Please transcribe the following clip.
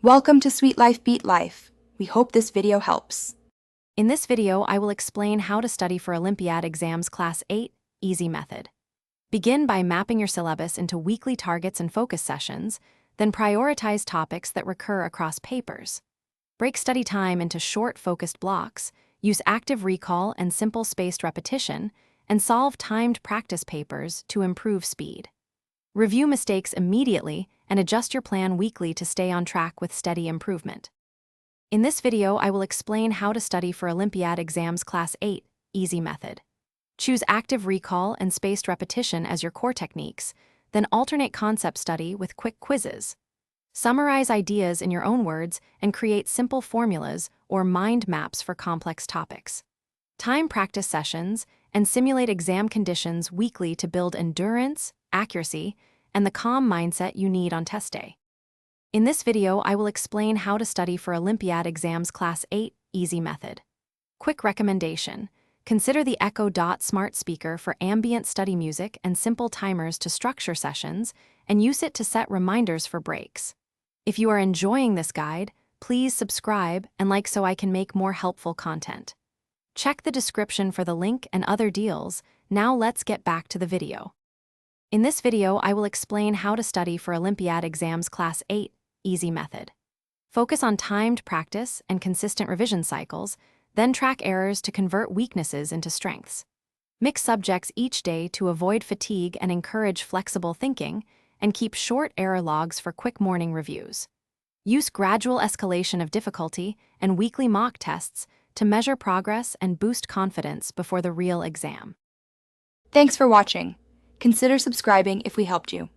Welcome to Sweet Life Beat Life. We hope this video helps. In this video, I will explain how to study for Olympiad exams Class 8, Easy Method. Begin by mapping your syllabus into weekly targets and focus sessions, then prioritize topics that recur across papers. Break study time into short, focused blocks, use active recall and simple spaced repetition, and solve timed practice papers to improve speed. Review mistakes immediately and adjust your plan weekly to stay on track with steady improvement. In this video, I will explain how to study for Olympiad exams Class 8, Easy Method. Choose active recall and spaced repetition as your core techniques, then alternate concept study with quick quizzes. Summarize ideas in your own words and create simple formulas or mind maps for complex topics. Time practice sessions and simulate exam conditions weekly to build endurance, accuracy, and the calm mindset you need on test day. In this video, I will explain how to study for Olympiad exams Class 8, Easy Method. Quick recommendation: consider the Echo Dot smart speaker for ambient study music and simple timers to structure sessions, and use it to set reminders for breaks. If you are enjoying this guide, please subscribe and like so I can make more helpful content. Check the description for the link and other deals. Now let's get back to the video. In this video, I will explain how to study for Olympiad exams Class 8, Easy Method. Focus on timed practice and consistent revision cycles, then track errors to convert weaknesses into strengths. Mix subjects each day to avoid fatigue and encourage flexible thinking, and keep short error logs for quick morning reviews. Use gradual escalation of difficulty and weekly mock tests to measure progress and boost confidence before the real exam. Thanks for watching. Consider subscribing if we helped you.